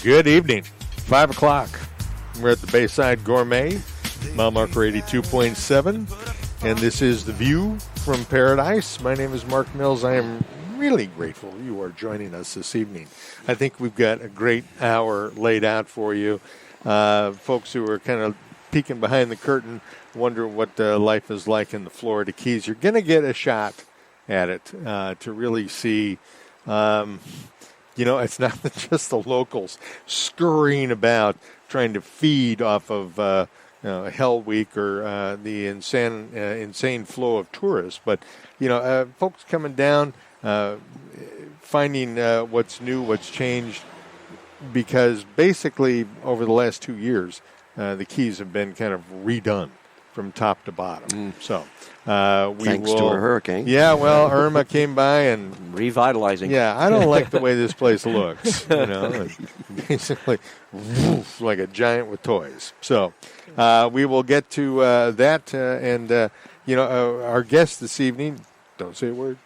Good evening. 5 o'clock. We're at the Bayside Gourmet, mile marker 82.7, and this is The View from Paradise. My name is Mark Mills. I am really grateful you are joining us this evening. I think we've got a great hour laid out for you. Folks who are kind of peeking behind the curtain, wonder what life is like in the Florida Keys. You're going to get a shot at it to really see. It's not just the locals scurrying about trying to feed off of Hell Week or the insane flow of tourists, but folks coming down, finding what's new, what's changed, because basically over the last 2 years, the Keys have been kind of redone from top to bottom. So thanks to a hurricane. Yeah, well, Irma came by and revitalizing. Yeah, I don't like the way this place looks. Basically, like a giant with toys. So we will get to that, and our guest this evening. Don't say a word.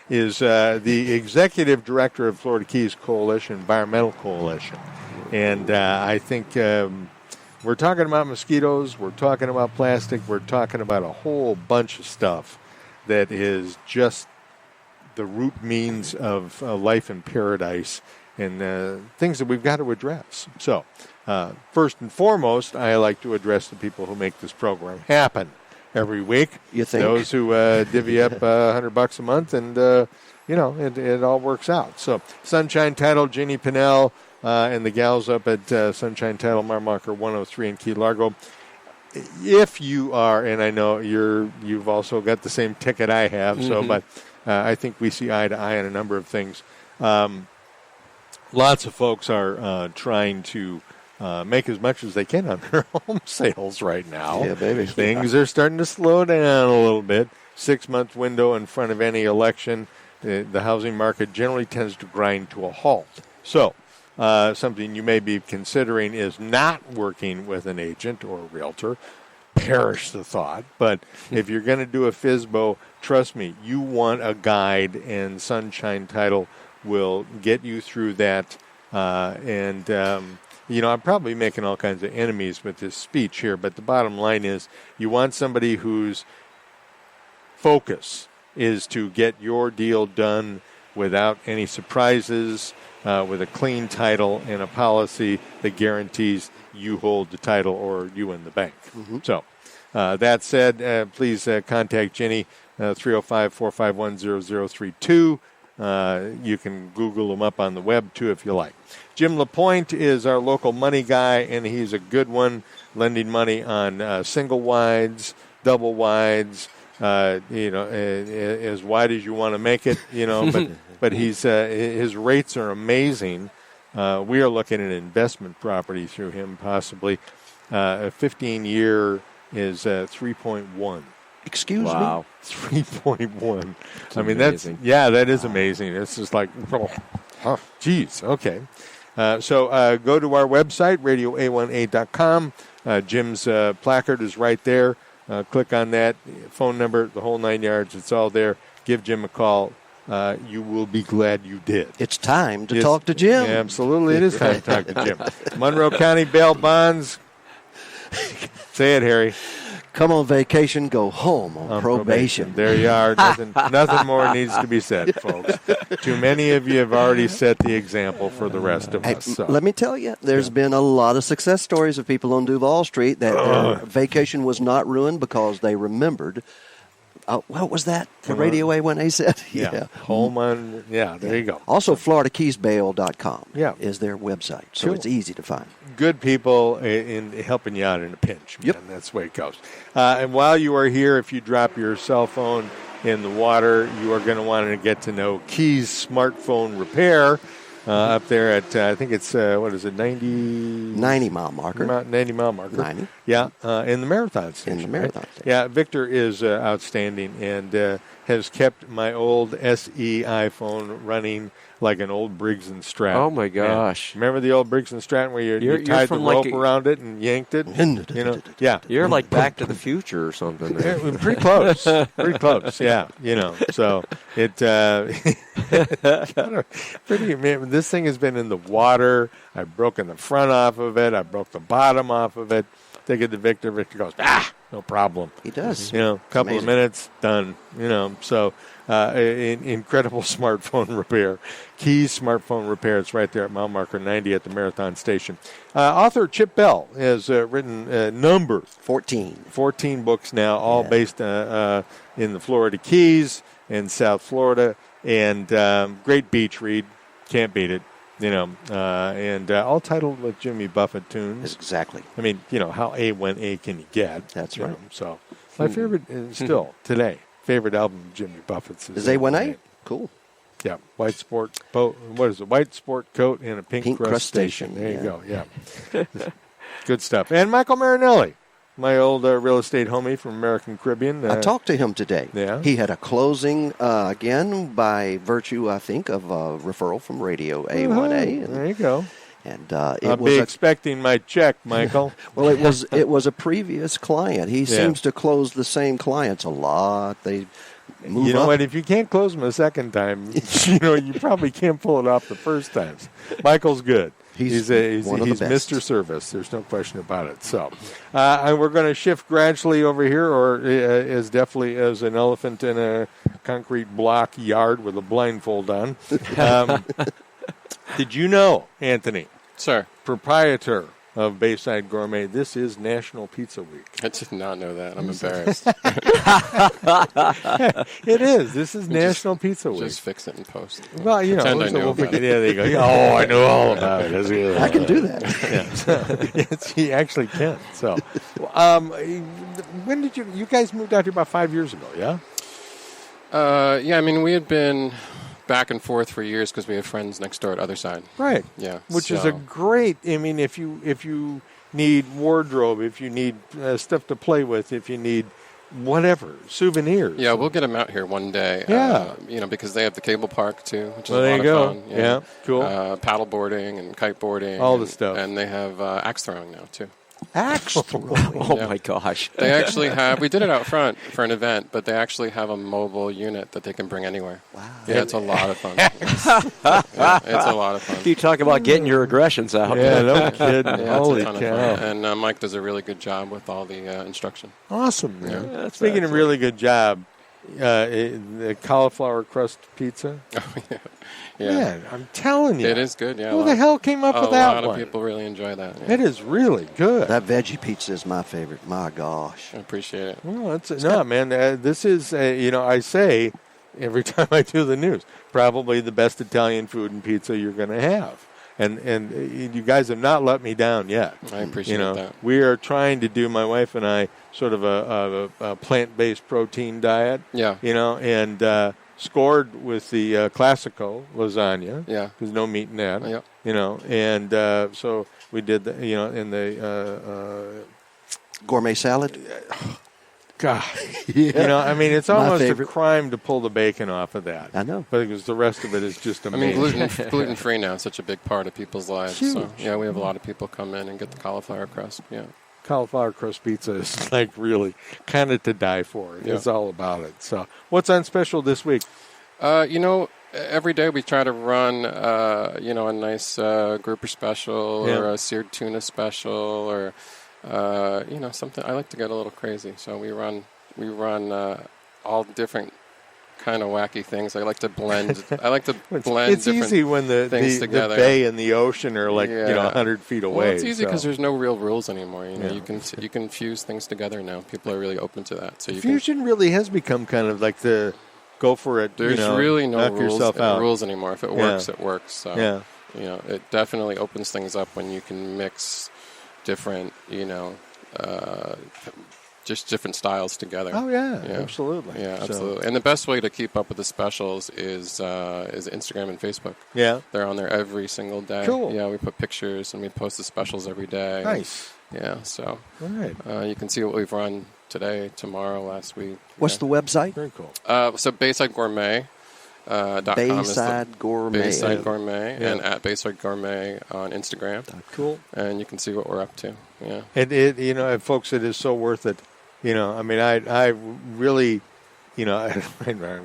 Is the executive director of Florida Keys Coalition, Environmental Coalition, and I think. We're talking about mosquitoes, we're talking about plastic, we're talking about a whole bunch of stuff that is just the root means of life in paradise and things that we've got to address. So, first and foremost, I like to address the people who make this program happen every week. You think? Those who divvy up $100 a month, and, it all works out. So, Sunshine Title, Ginny Pinnell, and the gals up at Sunshine Title, mile marker 103 in Key Largo. If you are, and I know you've also got the same ticket I have, but I think we see eye to eye on a number of things. Lots of folks are trying to make as much as they can on their home sales right now. Yeah, baby. Things are starting to slow down a little bit. 6-month window in front of any election. The housing market generally tends to grind to a halt. So, something you may be considering is not working with an agent or a realtor. Perish the thought. But if you're going to do a FSBO, trust me, you want a guide, and Sunshine Title will get you through that. I'm probably making all kinds of enemies with this speech here, but the bottom line is you want somebody whose focus is to get your deal done without any surprises, with a clean title and a policy that guarantees you hold the title or you in the bank. So that said, please contact Jenny, 305-451-0032. You can Google them up on the web, too, if you like. Jim LaPointe is our local money guy, and he's a good one, lending money on single wides, double wides, as wide as you want to make it, but his rates are amazing. We are looking at investment property through him, possibly. A 15-year is 3.1. Excuse me? 3.1. I mean, amazing. That is amazing. It's just like, geez, okay. So go to our website, radioa1a.com. Jim's placard is right there. Click on that, phone number, the whole 9 yards. It's all there. Give Jim a call. You will be glad you did. It's time to talk to Jim. Yeah, absolutely, it is time to talk to Jim. Monroe County Bail Bonds. Say it, Harry. Come on vacation, go home on probation. There you are. Nothing more needs to be said, folks. Too many of you have already set the example for the rest of us. So. Let me tell you, there's been a lot of success stories of people on Duval Street that their vacation was not ruined because they remembered. What was that? The Radio A1A said? Yeah. Home on, there you go. Also, FloridaKeysBail.com is their website, so it's easy to find. Good people in helping you out in a pinch. Yep. And that's the way it goes. And while you are here, if you drop your cell phone in the water, you are going to want to get to know Keys Smartphone Repair up there at, I think it's, 90 mile marker. 90 mile marker. 90. Yeah, in the marathon station. In the marathon station. Yeah, Victor is outstanding and has kept my old SE iPhone running like an old Briggs and Stratton. Oh, my gosh. Yeah. Remember the old Briggs and Stratton where you tied the rope around it and yanked it? Yeah. You're like Back to the Future or something. Pretty close. Pretty close, yeah. So it this thing has been in the water. I've broken the front off of it. I broke the bottom off of it. Take it to Victor. Victor goes, no problem. He does. Couple of minutes, done. So incredible smartphone repair. Keys Smartphone Repair. It's right there at mile marker 90 at the Marathon Station. Author Chip Bell has written number 14 books now, all based in the Florida Keys and South Florida. And great beach read. Can't beat it. And all titled with Jimmy Buffett tunes. Exactly. I mean, how A can you get? That's right. So my favorite still today. Favorite album of Jimmy Buffett's is A1A. Cool. Yeah, white sport boat. What is it? White sport coat and a pink crustacean. There you go. Yeah, good stuff. And Michael Marinelli, my old real estate homie from American Caribbean. I talked to him today. Yeah, he had a closing again by virtue, I think, of a referral from Radio A1A. There you go. And I'll be expecting my check, Michael. Well, it was a previous client. He seems to close the same clients a lot. They move You know up. what? If you can't close them a second time, you probably can't pull it off the first time. Michael's good. He's Mr. Service. There's no question about it. So, and we're going to shift gradually over here, or as definitely as an elephant in a concrete block yard with a blindfold on. Did you know, Anthony? Sir. Proprietor of Bayside Gourmet, this is National Pizza Week. I did not know that. I'm embarrassed. It is. This is National Pizza Week. Just fix it in post. Well, Pretend I knew about it. Yeah, there you go. Oh, I know all about it. I can do that. Yes, he actually can. So, when did you guys moved out here about 5 years ago, yeah? Yeah, I mean, we had been back and forth for years because we have friends next door at other side. Right. Yeah. Which is a great. I mean, if you need wardrobe, if you need stuff to play with, if you need whatever souvenirs. Yeah, we'll get them out here one day. Yeah. Because they have the cable park too, which is there a lot you go. of fun. Yeah, cool. Paddle boarding and kite boarding. All the stuff. And they have axe throwing now too. Axe throwing. Oh, my gosh. They actually have, we did it out front for an event, but they actually have a mobile unit that they can bring anywhere. Wow. Yeah, it's a lot of fun. Yeah, it's a lot of fun. You talk about getting your aggressions out. Yeah, no kidding. Yeah, Holy it's a ton cow. of fun. And Mike does a really good job with all the instruction. Awesome, man. Yeah, that's Speaking of excellent. really good job, the cauliflower crust pizza. Oh, yeah. Yeah. Man, I'm telling you. It is good, yeah. Who the hell came up with A that lot one? of people really enjoy that. Yeah. It is really good. That veggie pizza is my favorite. My gosh. I appreciate it. Well, man. This is, I say every time I do the news, probably the best Italian food and pizza you're going to have. And you guys have not let me down yet. I appreciate that. We are trying to do, my wife and I, sort of a plant-based protein diet. Yeah. And scored with the Classico lasagna. Yeah. There's no meat in that. Yeah. And so we did, in the Gourmet salad. God, Yeah. I mean, it's My almost a favorite. crime to pull the bacon off of that. I know. Because the rest of it is just I mean, amazing. gluten-free now is such a big part of people's lives. Huge. So, yeah, we have a lot of people come in and get the cauliflower crust. Yeah. Cauliflower crust pizza is like really kind of to die for. Yeah. It's all about it. So, what's on special this week? Every day we try to run, a nice grouper special or a seared tuna special or, something. I like to get a little crazy. So we run all different kind of wacky things. I like to blend. It's easy when the bay and the ocean are 100 feet away. Well, it's easy because so. there's no real rules anymore. You can fuse things together now. People are really open to that. So Fusion really has become kind of like the go for it. There's really no knock yourself out. rules anymore. If it works, it works. So, Yeah. It definitely opens things up when you can mix different, just different styles together. Oh yeah, Yeah. absolutely. Yeah, So, absolutely. And the best way to keep up with the specials is Instagram and Facebook. yeah. They're on there every single day. Cool. Yeah, we put pictures and we post the specials every day. Nice. Yeah, so All right. you can see what we've run today, tomorrow, last week. What's the website? Very cool. So Bayside Gourmet. Bayside Gourmet. Bayside Gourmet Yeah. and at Bayside Gourmet on Instagram. Cool. And you can see what we're up to. Yeah. And and folks, it is so worth it. I mean, I really, I'm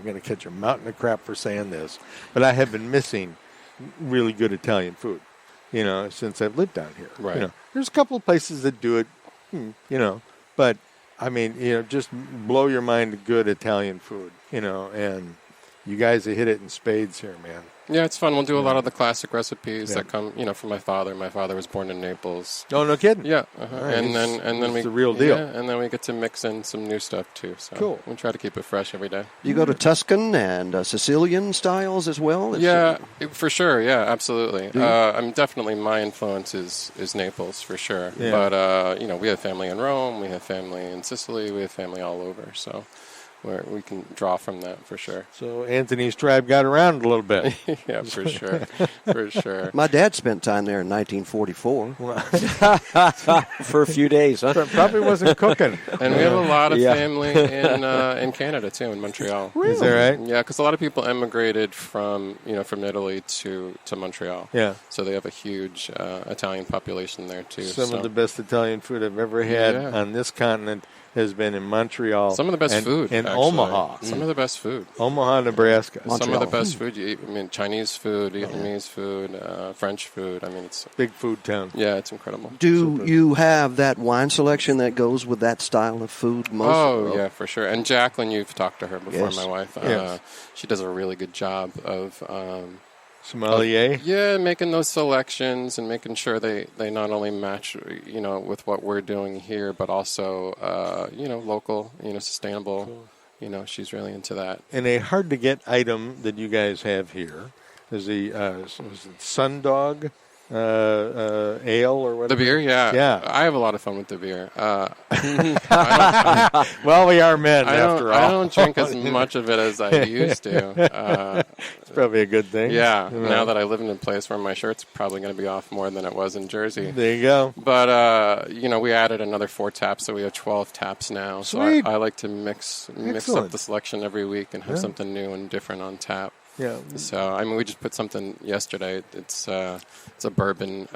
going to catch a mountain of crap for saying this, but I have been missing really good Italian food, since I've lived down here. Right. There's a couple of places that do it, but I mean, just blow your mind to good Italian food, and you guys have hit it in spades here, man. Yeah, it's fun. We'll do a lot of the classic recipes that come, from my father. My father was born in Naples. Oh, no kidding. Yeah, Right. and then we the real deal. Yeah, and then we get to mix in some new stuff too. So Cool. we try to keep it fresh every day. You go to Tuscan and Sicilian styles as well? Yeah, for sure. Yeah, absolutely. I'm definitely my influence is Naples for sure. Yeah. But we have family in Rome, we have family in Sicily, we have family all over. So we can draw from that for sure. So Anthony's tribe got around a little bit. Yeah, for sure, for sure. My dad spent time there in 1944. For a few days, huh? Probably wasn't cooking. And we have a lot of Yeah. family in Canada too, in Montreal. Is that right? Yeah, because a lot of people emigrated from Italy to Montreal. Yeah. So they have a huge Italian population there too. Some so. of the best Italian food I've ever had Yeah. on this continent has been in Montreal. Some of the best and, food in actually. Omaha. Some of the best food. Omaha, Nebraska. Some of Montreal. the best food you eat. I mean, Chinese food, Vietnamese food, French food. I mean, it's Big food town. it's incredible. Do you have that wine selection that goes with that style of food? Yeah, for sure. And Jacqueline, you've talked to her before, Yes. my wife. Yes. She does a really good job of Sommelier. making those selections and making sure they not only match, with what we're doing here, but also, local, sustainable. Cool. She's really into that. And a hard-to-get item that you guys have here is the was it Sundog ale or whatever? The beer, yeah. Yeah. I have a lot of fun with the beer. Well, we are men, after all. I don't drink as much of it as I used to. It's probably a good thing. Yeah, You know. now that I live in a place where my shirt's probably going to be off more than it was in Jersey. There you go. But, we added another 4 taps, so we have 12 taps now. Sweet. So I like to mix Excellent. up the selection every week and have something new and different on tap. Yeah. So, I mean, we just put something yesterday. It's a bourbon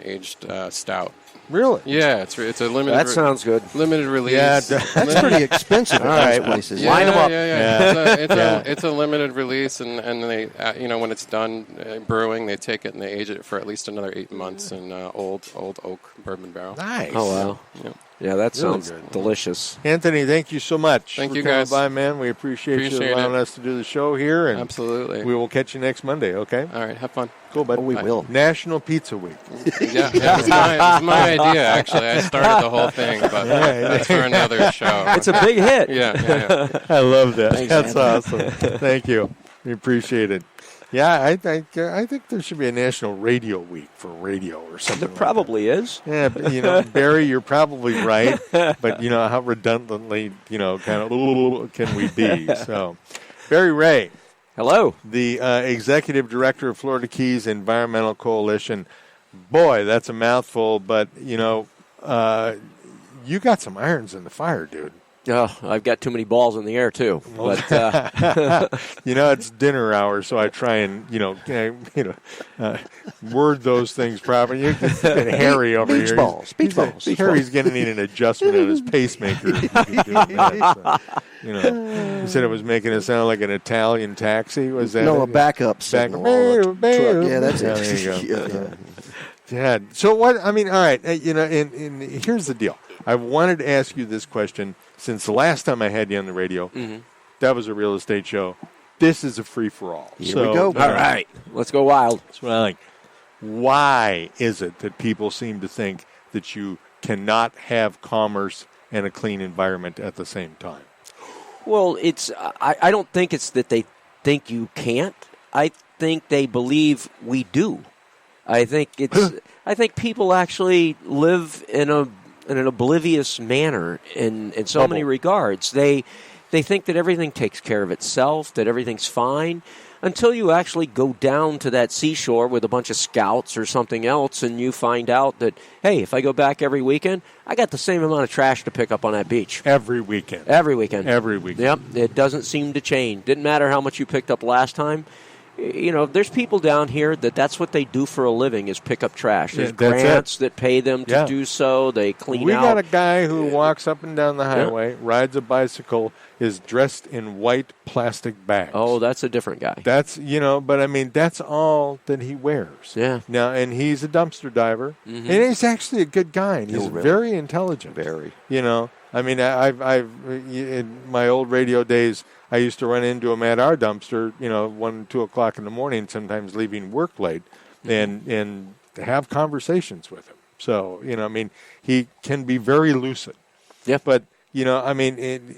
aged stout. Really? Yeah, it's a limited. That sounds good. Limited release. Yeah, That's pretty expensive at All most right, places. Yeah, Line 'em up. Yeah. It's a limited release, and they when it's done brewing, they take it and they age it for at least another 8 months in old oak bourbon barrel. Nice. Oh, wow. Yeah. Yeah, that Really sounds good. delicious. Anthony, thank you so much. Thank for you, coming guys. by, man. We appreciate you Appreciate allowing it. us to do the show here, and Absolutely. we will catch you next Monday. Okay. All right, have fun. Cool, bud. Oh, we will. National Pizza Week. Yeah, it's my idea. Actually, I started the whole thing, but that's for another show. It's a big hit. Yeah. I love that. Thanks, That's Anthony. awesome. Thank you. We appreciate it. Yeah, I think there should be a National Radio Week for radio or something. There like probably is. that. Yeah, Barry, you're probably right, but how redundantly, kind of can we be? So, Barry Wray, Hello. the executive director of Florida Keys Environmental Coalition. Boy, that's a mouthful, but you got some irons in the fire, dude. Oh, I've got too many balls in the air too. But It's dinner hour, so I try and word those things properly. It's getting Harry over Beach here. balls. Beach balls. Harry's going to need an adjustment on his pacemaker. If he keeps doing that, so, he said it was making it sound like an Italian taxi. Was that No, it? a backup signal. on the truck. Yeah, that's Yeah, it. there you go. Yeah. Yeah. So what? I mean, all right. And here's the deal. I wanted to ask you this question since the last time I had you on the radio. Mhm. That was a real estate show. This is a free for all. Here we go. all right, let's go wild. That's what I like. Why is it that people seem to think that you cannot have commerce and a clean environment at the same time? Well, I don't think it's that they think you can't. I think they believe we do. I think people actually live in in an oblivious manner in so many regards. They think that everything takes care of itself, that everything's fine, until you actually go down to that seashore with a bunch of scouts or something else, and you find out that, hey, if I go back every weekend, I got the same amount of trash to pick up on that beach. Every weekend. Every weekend. Every weekend. Yep. It doesn't seem to change. Didn't matter how much you picked up last time. You know, there's people down here that's what they do for a living is pick up trash. There's grants that pay them to do so. They clean out. We got a guy who walks up and down the highway, rides a bicycle, is dressed in white plastic bags. Oh, that's a different guy. That's, but I mean, that's all that he wears. Yeah. Now, and he's a dumpster diver, and he's actually a good guy, and he's very intelligent. Very. I mean, I've in my old radio days, I used to run into him at our dumpster, 1, 2 o'clock in the morning, sometimes leaving work late, and have conversations with him. So, I mean, he can be very lucid. Yeah. But, I mean,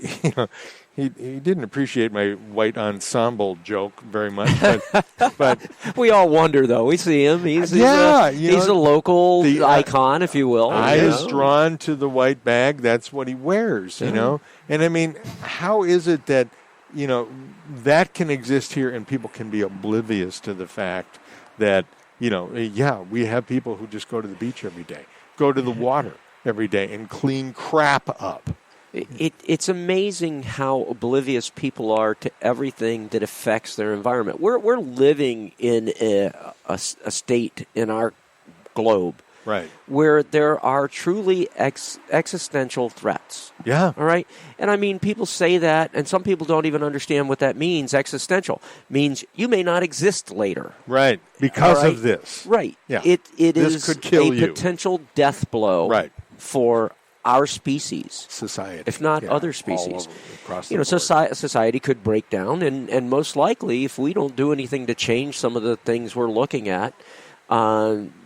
he didn't appreciate my white ensemble joke very much. But we all wonder, though. We see him. He's a local icon, if you will. I was drawn to the white bag. That's what he wears, And, I mean, how is it that, that can exist here and people can be oblivious to the fact that, we have people who just go to the beach every day, go to the water every day and clean crap up. It's amazing how oblivious people are to everything that affects their environment. We're living in a state in our globe where there are truly existential threats. Yeah. All right? And I mean, people say that, and some people don't even understand what that means. Existential means you may not exist later. Right. Because of this. Right. Yeah. It this is could kill a potential death blow for our species, society, if not other species. All over, across the board. Society could break down, and most likely, if we don't do anything to change some of the things we're looking at,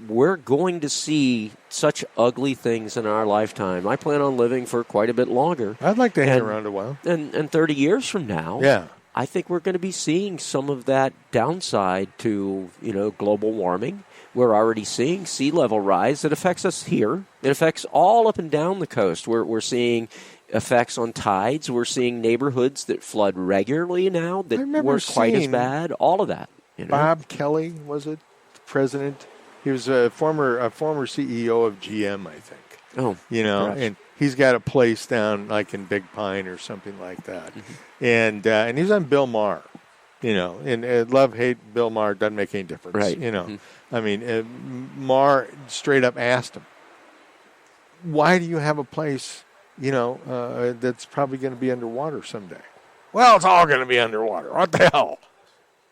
we're going to see such ugly things in our lifetime. I plan on living for quite a bit longer. I'd like to hang around a while. And 30 years from now, I think we're going to be seeing some of that downside to global warming. We're already seeing sea level rise that affects us here. It affects all up and down the coast. We're seeing effects on tides. We're seeing neighborhoods that flood regularly now that weren't quite as bad. All of that. Bob Kelly, was it? The president? He was a former CEO of GM, I think. Oh, gosh. And he's got a place down like in Big Pine or something like that. Mm-hmm. And he's on Bill Maher. And love, hate Bill Maher doesn't make any difference. Right. Mm-hmm. I mean, Maher straight up asked him, why do you have a place, that's probably going to be underwater someday? Well, it's all going to be underwater. What the hell?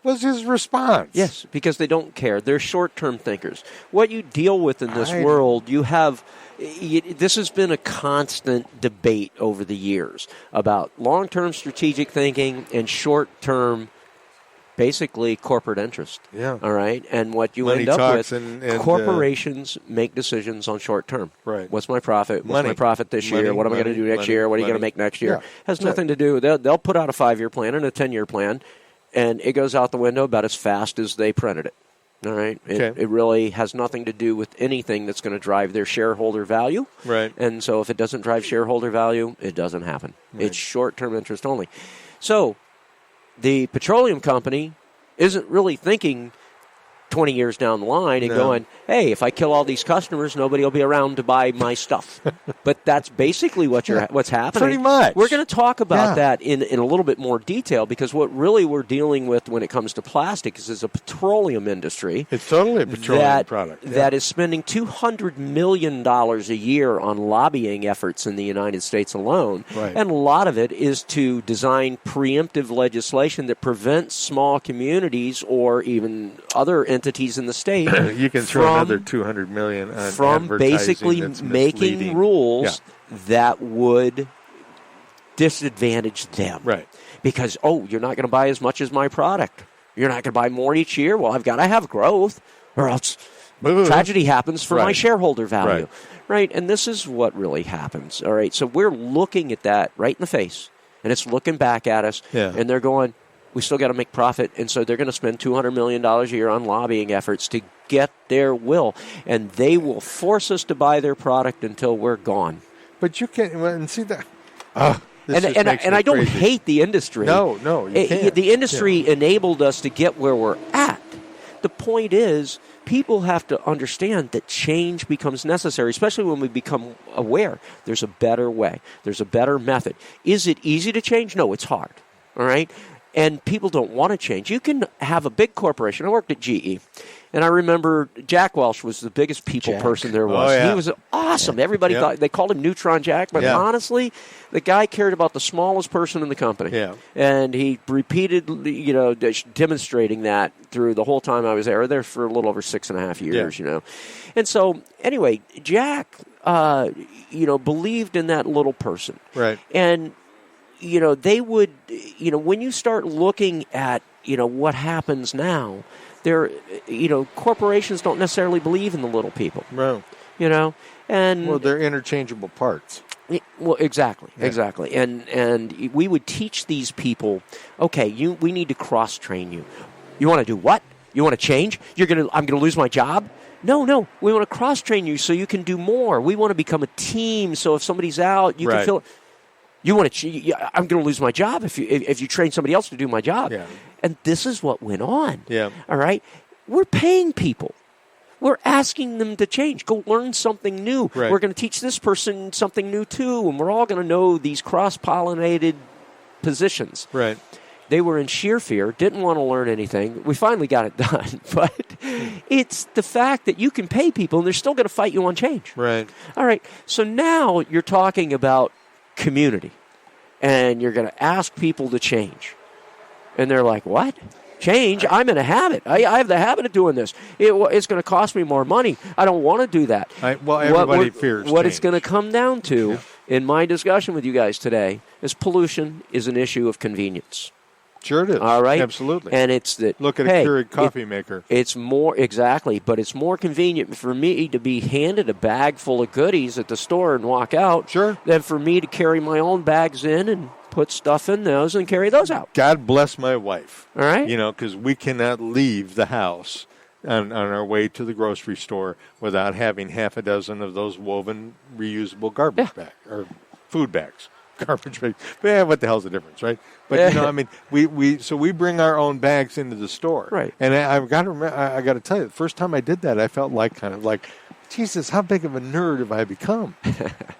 Was his response. Yes, because they don't care. They're short-term thinkers. What you deal with in this world, you have... This has been a constant debate over the years about long-term strategic thinking and short-term, basically, corporate interest. Yeah. All right? And what you Money end up with, and corporations make decisions on short-term. Right. What's my profit? What's my profit this year? What am I going to do next year? What are you going to make next year? Yeah. Has nothing to do. They'll put out a 5-year plan and a 10-year plan, and it goes out the window about as fast as they printed it. All right. It really has nothing to do with anything that's going to drive their shareholder value. Right. And so if it doesn't drive shareholder value, it doesn't happen. Right. It's short-term interest only. So the petroleum company isn't really thinking 20 years down the line and going, hey, if I kill all these customers, nobody will be around to buy my stuff. But that's basically what's happening. Pretty much. We're going to talk about that in a little bit more detail, because what really we're dealing with when it comes to plastic is a petroleum industry. It's totally a petroleum product. That is spending $200 million a year on lobbying efforts in the United States alone. Right. And a lot of it is to design preemptive legislation that prevents small communities or even other entities in the state you can throw another $200 million on from basically making rules that would disadvantage them. Right. Because, you're not going to buy as much as my product. You're not going to buy more each year. Well, I've got to have growth, or else tragedy happens for my shareholder value. Right. And this is what really happens. All right. So we're looking at that right in the face, and it's looking back at us, and they're going, we still got to make profit, and so they're going to spend $200 million a year on lobbying efforts to get their will, and they will force us to buy their product until we're gone. But you can't, and see that. And I don't hate the industry. No, you can't. The industry enabled us to get where we're at. The point is, people have to understand that change becomes necessary, especially when we become aware. There's a better way. There's a better method. Is it easy to change? No, it's hard. All right? And people don't want to change. You can have a big corporation. I worked at GE. And I remember Jack Welch was the biggest people person there was. Oh, yeah. He was awesome. Everybody thought they called him Neutron Jack, but honestly, the guy cared about the smallest person in the company. Yeah. And he repeatedly, demonstrating that through the whole time I was there for a little over 6.5 years, And so, anyway, Jack, believed in that little person. Right. And, they would, when you start looking at, what happens now, corporations don't necessarily believe in the little people. No. And they're interchangeable parts. Well, exactly. And we would teach these people, okay, we need to cross-train you. You want to do what? You want to change? I'm going to lose my job? No. We want to cross-train you so you can do more. We want to become a team, so if somebody's out, you can feel. You want to? I'm going to lose my job if you train somebody else to do my job. Yeah. And this is what went on. Yeah. All right. We're paying people. We're asking them to change. Go learn something new. Right. We're going to teach this person something new too, and we're all going to know these cross-pollinated positions. Right. They were in sheer fear, didn't want to learn anything. We finally got it done. But it's the fact that you can pay people, and they're still going to fight you on change. Right. All right. So now you're talking about community, and you're going to ask people to change. And they're like, what? Change? I'm in a habit. I have the habit of doing this. It's going to cost me more money. I don't want to do that. Everybody fears what change. It's going to come down to, in my discussion with you guys today, is pollution is an issue of convenience. Sure it is. All right? Absolutely. And it's that, look at a Keurig coffee maker. It's more, exactly, but it's more convenient for me to be handed a bag full of goodies at the store and walk out than for me to carry my own bags in and put stuff in those and carry those out. God bless my wife. All right. Because we cannot leave the house on our way to the grocery store without having half a dozen of those woven reusable garbage bags or food bags. Garbage bags. But what the hell's the difference, right? But we bring our own bags into the store. Right. And I got to tell you, the first time I did that, I felt kind of like, Jesus, how big of a nerd have I become?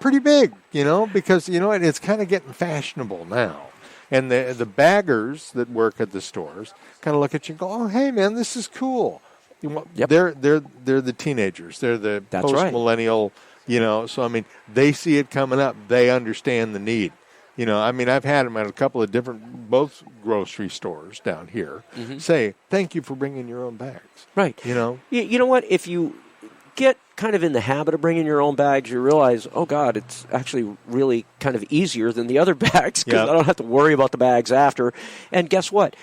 Pretty big, because it's kind of getting fashionable now. And the baggers that work at the stores kind of look at you and go, "Oh, hey man, this is cool." They're the teenagers. They're the post-millennial, so they see it coming up. They understand the need. I've had them at a couple of both grocery stores down here say, "Thank you for bringing your own bags." Right. You know what? If you get kind of in the habit of bringing your own bags, you realize, oh, God, it's actually really kind of easier than the other bags because I don't have to worry about the bags after. And guess what?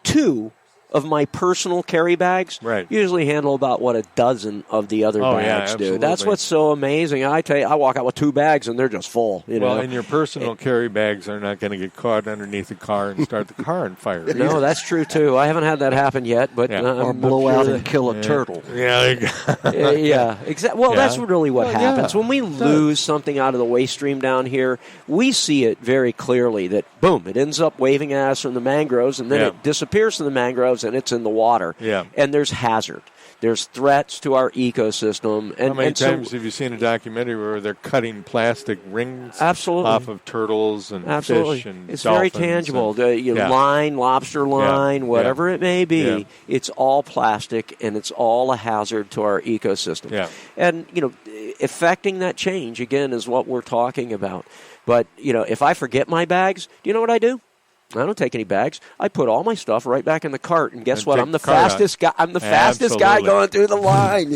2 of my personal carry bags usually handle about what a dozen of the other bags do. That's what's so amazing. I tell you, I walk out with 2 bags and they're just full. Well, and your personal carry bags are not going to get caught underneath the car and start the car on fire. No, that's true too. I haven't had that happen yet, but or blow out and kill a turtle. Exactly. Well, that's really what happens when we lose something out of the waste stream down here. We see it very clearly that boom, it ends up waving at us from the mangroves, and then it disappears from the mangroves. And it's in the water. Yeah. And there's hazard. There's threats to our ecosystem. And, how many times have you seen a documentary where they're cutting plastic rings off of turtles and fish and it's very tangible. Line, lobster line, whatever it may be. Yeah. It's all plastic, and it's all a hazard to our ecosystem. Yeah. And, affecting that change, again, is what we're talking about. But, if I forget my bags, do you know what I do? I don't take any bags. I put all my stuff right back in the cart, and guess what? I'm the fastest guy. I'm the fastest guy going through the line.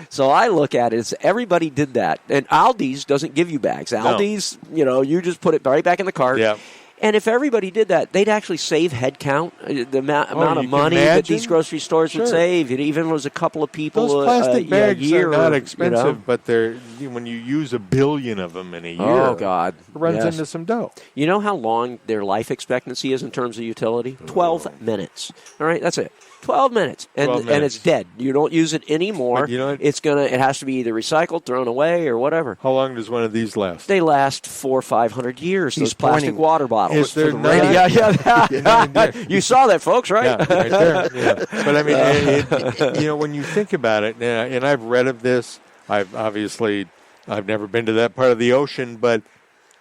So I look at it as everybody did that, and Aldi's doesn't give you bags. Aldi's, you just put it right back in the cart. Yeah. And if everybody did that, they'd actually save head count, the amount of money that these grocery stores would save. It even was a couple of people those plastic bags a year. Are not expensive, but they're when you use 1 billion of them in a year, oh God, it runs into some dough. You know how long their life expectancy is in terms of utility? 12 minutes. All right, that's it. 12 minutes. And it's dead. You don't use it anymore. But you know what? It has to be either recycled, thrown away, or whatever. How long does one of these last? They last 400 or 500 years. He's those plastic water bottles. Is there Yeah. You saw that, folks, right? Yeah, right there. Yeah. But I mean, when you think about it, and I've read of this, I've never been to that part of the ocean, but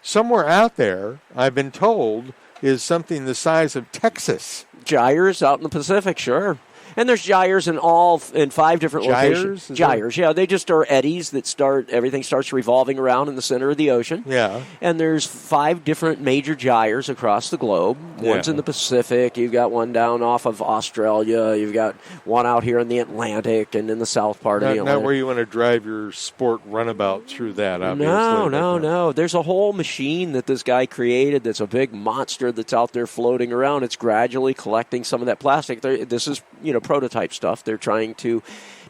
somewhere out there, I've been told, is something the size of Texas. Gyres out in the Pacific, sure. And there's gyres in 5 different locations. Gyres, yeah. They just are eddies that everything starts revolving around in the center of the ocean. Yeah. And there's 5 different major gyres across the globe. One's in the Pacific. You've got one down off of Australia. You've got one out here in the Atlantic and in the south part of the Atlantic. Not where you want to drive your sport runabout through that, obviously. No. There's a whole machine that this guy created that's a big monster that's out there floating around. It's gradually collecting some of that plastic. This is, prototype stuff. They're trying to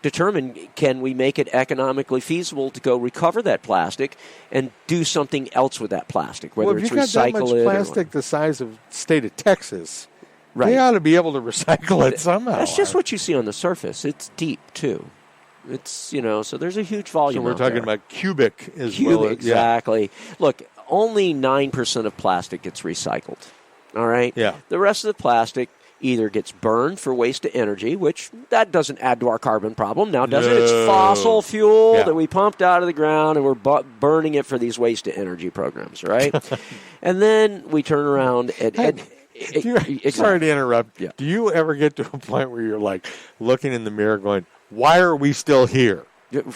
determine, can we make it economically feasible to go recover that plastic and do something else with that plastic, whether it's recycle it. Well, if you've got that much plastic the size of the state of Texas, right, they ought to be able to recycle it somehow. That's just what you see on the surface. It's deep, too. It's, so there's a huge volume. So we're talking about cubic as well. Cubic, exactly. Look, only 9% of plastic gets recycled. All right? Yeah. The rest of the plastic either gets burned for waste to energy, which that doesn't add to our carbon problem now, does it? It's fossil fuel that we pumped out of the ground, and we're burning it for these waste to energy programs, right? And then we turn around and sorry to interrupt. Yeah. Do you ever get to a point where you're like looking in the mirror going, why are we still here?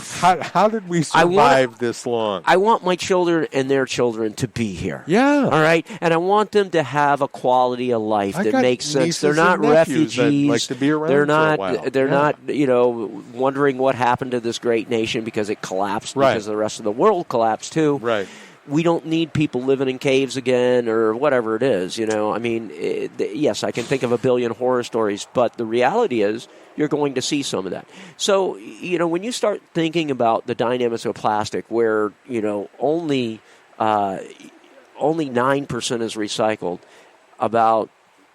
How did we survive this long? I want my children and their children to be here. Yeah. All right? And I want them to have a quality of life that makes sense. They're not refugees. Like to be around they're not, for a while. They're not, wondering what happened to this great nation because it collapsed because the rest of the world collapsed too. Right. We don't need people living in caves again or whatever it is, I mean, yes, I can think of a billion horror stories, but the reality is you're going to see some of that. So, when you start thinking about the dynamics of plastic where, only 9% is recycled, about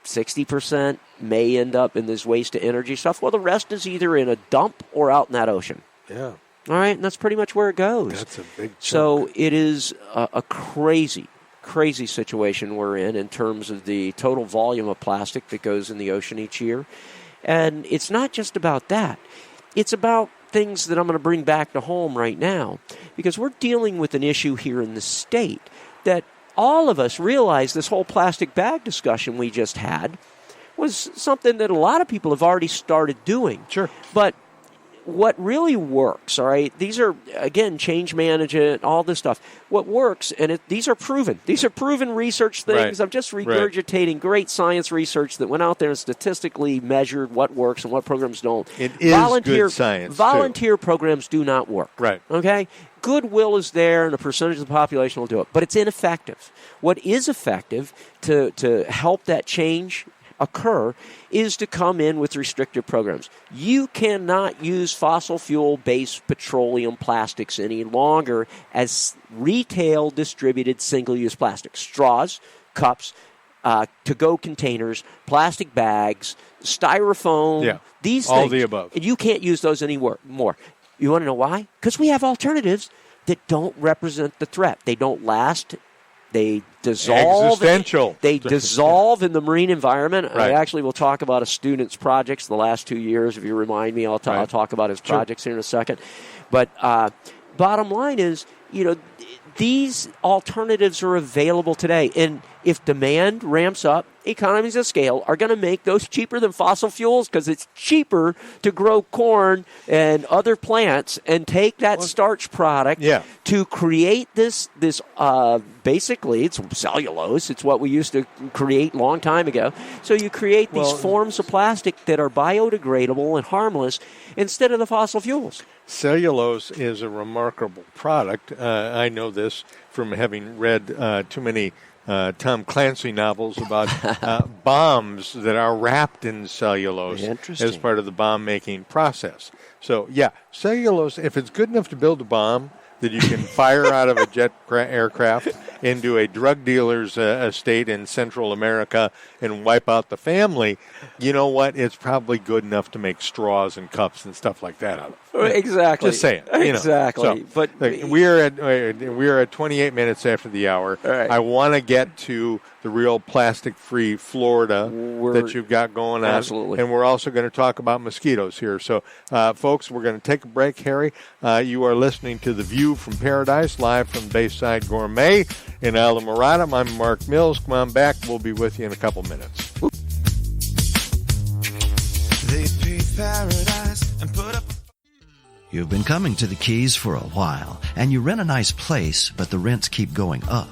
60% may end up in this waste to energy stuff. Well, the rest is either in a dump or out in that ocean. Yeah. All right, and that's pretty much where it goes. That's a big chunk. So it is a crazy situation we're in terms of the total volume of plastic that goes in the ocean each year. And it's not just about that. It's about things that I'm going to bring back to home right now, because we're dealing with an issue here in the state that all of us realize this whole plastic bag discussion we just had was something that a lot of people have already started doing. Sure. But what really works, all right, these are, again, change management, all this stuff. What works, and these are proven. These are proven research things. Right. I'm just regurgitating great science research that went out there and statistically measured what works and what programs don't. It is good science, Volunteer programs do not work. Right. Okay? Goodwill is there, and a percentage of the population will do it. But it's ineffective. What is effective to help that change occur is to come in with restrictive programs. You cannot use fossil fuel-based petroleum plastics any longer as retail distributed single-use plastics. Straws, cups, to-go containers, plastic bags, styrofoam, these things. All the above. And you can't use those anymore. You want to know why? Because we have alternatives that don't represent the threat. They don't last. They dissolve. Existential. They dissolve in the marine environment. Right. I actually will talk about a student's projects the last 2 years. If you remind me, I'll talk about his projects here in a second. But bottom line is, these alternatives are available today. And if demand ramps up, economies of scale are going to make those cheaper than fossil fuels because it's cheaper to grow corn and other plants and take that starch product to create this basically, it's cellulose. It's what we used to create a long time ago. So you create these forms of plastic that are biodegradable and harmless instead of the fossil fuels. Cellulose is a remarkable product. I know this from having read too many Tom Clancy novels about bombs that are wrapped in cellulose as part of the bomb-making process. So, cellulose, if it's good enough to build a bomb, that you can fire out of a jet aircraft into a drug dealer's estate in Central America and wipe out the family, you know what? It's probably good enough to make straws and cups and stuff like that out of. Exactly. Just saying. Exactly. So, but we are at 28 minutes after the hour. Right. I want to get to the real plastic-free Florida that you've got going on. Absolutely. And we're also going to talk about mosquitoes here. So, folks, we're going to take a break. Harry, you are listening to The View from Paradise, live from Bayside Gourmet in Islamorada. I'm Mark Mills. Come on back. We'll be with you in a couple minutes. They paved paradise and put up. You've been coming to the Keys for a while, and you rent a nice place, but the rents keep going up.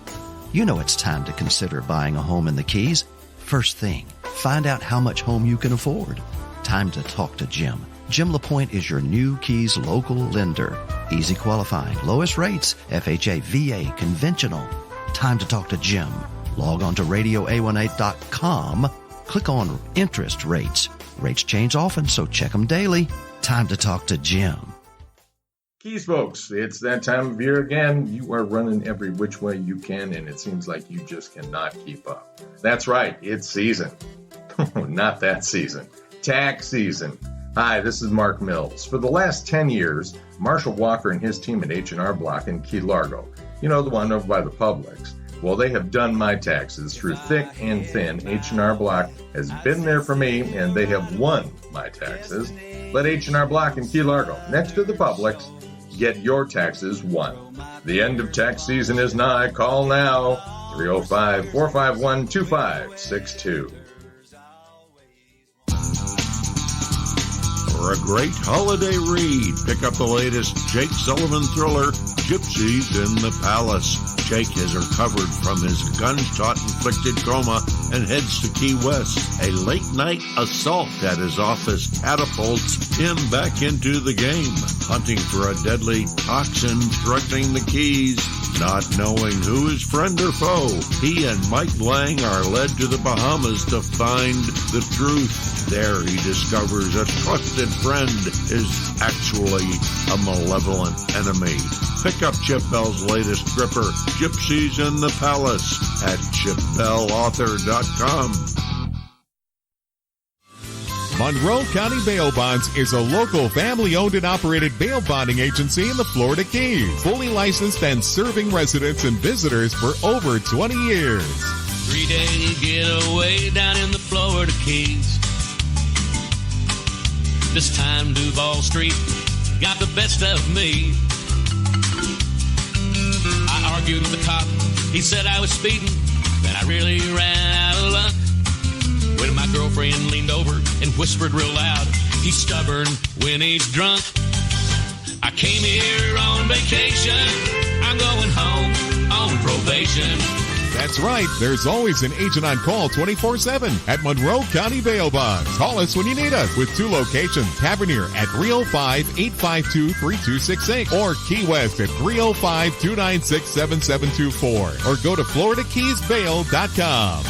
You know it's time to consider buying a home in the Keys. First thing, find out how much home you can afford. Time to talk to Jim. Jim LaPointe is your new Keys local lender. Easy qualifying, lowest rates, FHA, VA, conventional. Time to talk to Jim. Log on to radioa18.com. Click on interest rates. Rates change often, so check them daily. Time to talk to Jim. Keys folks, it's that time of year again. You are running every which way you can, and it seems like you just cannot keep up. That's right, it's season. Not that season. Tax season. Hi, this is Mark Mills. For the last 10 years, Marshall Walker and his team at H&R Block in Key Largo, you know, the one over by the Publix, well, they have done my taxes through thick and thin. H&R Block has been there for me, and they have won my taxes. Let H&R Block in Key Largo, next to the Publix, get your taxes won. The end of tax season is nigh. Call now, 305-451-2562. For a great holiday read, pick up the latest Jake Sullivan thriller, Gypsies in the Palace. Jake has recovered from his gunshot-inflicted coma and heads to Key West. A late-night assault at his office catapults him back into the game, hunting for a deadly toxin threatening the Keys. Not knowing who is friend or foe, he and Mike Lang are led to the Bahamas to find the truth. There he discovers a trusted friend is actually a malevolent enemy. Pick up Chip Bell's latest gripper, Gypsies in the Palace, at chipbellauthor.com. Monroe County Bail Bonds is a local family-owned and operated bail bonding agency in the Florida Keys. Fully licensed and serving residents and visitors for over 20 years. 3-day getaway down in the Florida Keys. This time Duval Street got the best of me. I argued with the cop. He said I was speeding. Then I really ran out of luck. When my girlfriend leaned over and whispered real loud, he's stubborn when he's drunk. I came here on vacation. I'm going home on probation. That's right. There's always an agent on call 24/7 at Monroe County Bail Bonds. Call us when you need us with 2 locations. Tavernier at 305-852-3268 or Key West at 305-296-7724 or go to FloridaKeysBail.com.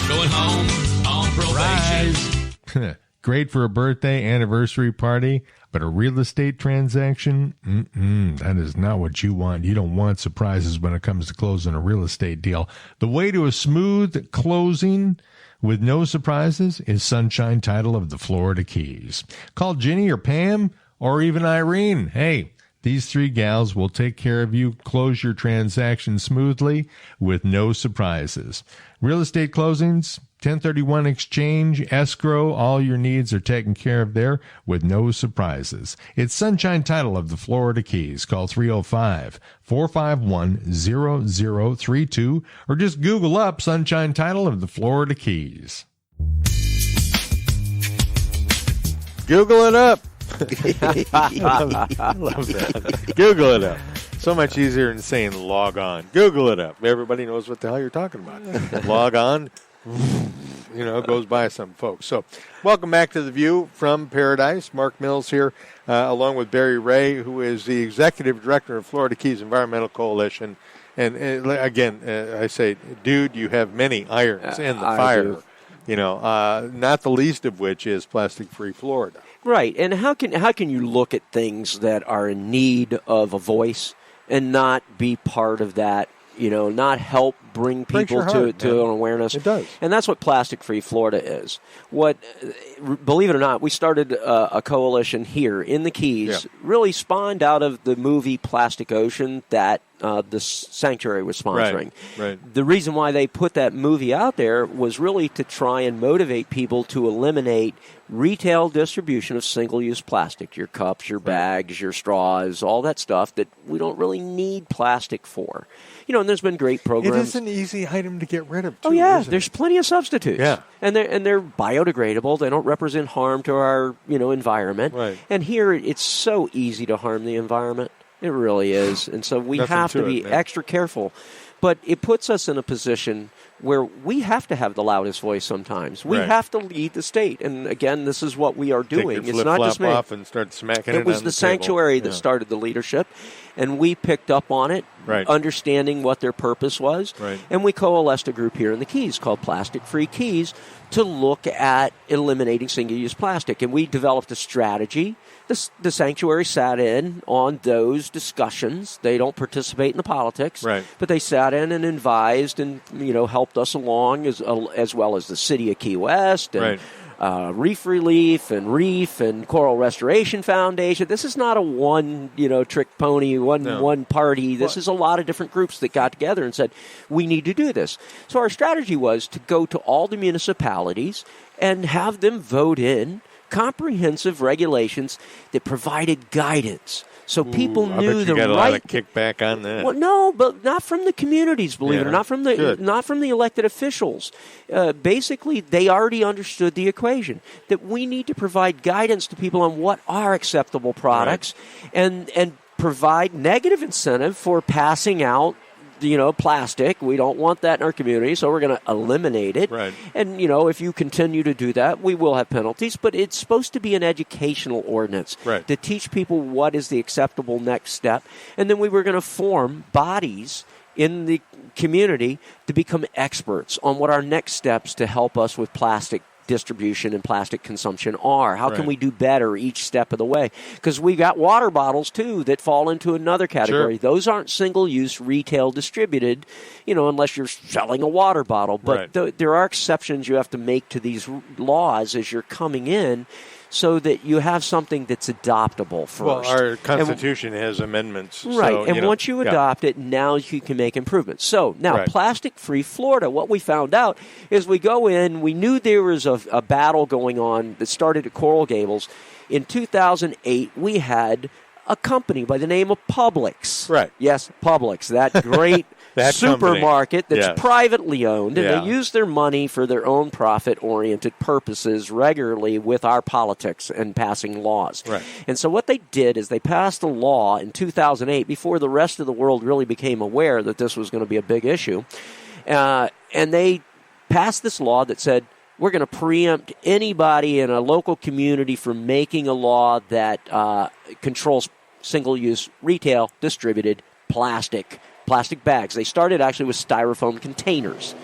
Going home on probation. Great for a birthday, anniversary party, but a real estate transaction, that is not what you want. You don't want surprises when it comes to closing a real estate deal. The way to a smooth closing with no surprises is Sunshine Title of the Florida Keys. Call Ginny or Pam or even Irene. Hey, these 3 gals will take care of you. Close your transaction smoothly with no surprises. Real estate closings, 1031 exchange, escrow, all your needs are taken care of there with no surprises. It's Sunshine Title of the Florida Keys. Call 305-451-0032 or just Google up Sunshine Title of the Florida Keys. Google it up. I love that. Google it up. So much easier than saying log on. Google it up. Everybody knows what the hell you're talking about. Log on. Goes by some folks. So, welcome back to The View from Paradise. Mark Mills here, along with Barry Wray, who is the Executive Director of Florida Keys Environmental Coalition. And again, I say, dude, you have many irons in the fire. Not the least of which is plastic-free Florida. Right. And how can you look at things that are in need of a voice and not be part of that, not help bring people to an awareness. It does. And that's what Plastic Free Florida is. Believe it or not, we started a coalition here in the Keys, really spawned out of the movie Plastic Ocean that the Sanctuary was sponsoring. Right. The reason why they put that movie out there was really to try and motivate people to eliminate retail distribution of single-use plastic, your cups, your bags, your straws, all that stuff that we don't really need plastic for. And there's been great programs. It is an easy item to get rid of, too. Oh, yeah. Isn't There's it? plenty of substitutes. Yeah. And they're biodegradable. They don't represent harm to our, environment. Right. And here it's so easy to harm the environment. It really is. And so we have to be extra careful. But it puts us in a position where we have to have the loudest voice sometimes. We have to lead the state. And again, this is what we are doing. Take your it's not just me. off and start smacking It was on the Sanctuary that started the leadership, and we picked up on it, understanding what their purpose was. Right. And we coalesced a group here in the Keys called Plastic Free Keys to look at eliminating single-use plastic. And we developed a strategy. The Sanctuary sat in on those discussions. They don't participate in the politics, but they sat in and advised and helped us along as well as the City of Key West and Reef Relief and Reef and Coral Restoration Foundation. This is not a one trick pony, one party. This is a lot of different groups that got together and said, we need to do this. So our strategy was to go to all the municipalities and have them vote in comprehensive regulations that provided guidance. So people knew I bet you the got a right. lot of kickback on that. Well, no, but not from the communities. Believe it or not from the elected officials. Basically, they already understood the equation that we need to provide guidance to people on what are acceptable products, and provide negative incentive for passing out. Plastic. We don't want that in our community, so we're going to eliminate it. Right. And, if you continue to do that, we will have penalties, but it's supposed to be an educational ordinance to teach people what is the acceptable next step. And then we were going to form bodies in the community to become experts on what our next steps to help us with plastic distribution and plastic consumption are. How can we do better each step of the way? Because we got water bottles, too, that fall into another category. Those aren't single-use retail distributed, unless you're selling a water bottle. But there are exceptions you have to make to these laws as you're coming in so that you have something that's adoptable first. Well, our Constitution has amendments. Right, so, and once you adopt it, now you can make improvements. So, now, Plastic-Free Florida, what we found out is we go in, we knew there was a battle going on that started at Coral Gables. In 2008, we had a company by the name of Publix. Right. Yes, Publix, that great that supermarket that's privately owned, and they Yeah. use their money for their own profit-oriented purposes regularly with our politics and passing laws. Right. And so what they did is they passed a law in 2008 before the rest of the world really became aware that this was going to be a big issue. And they passed this law that said, we're going to preempt anybody in a local community from making a law that controls single-use retail distributed plastic bags. They started actually with styrofoam containers.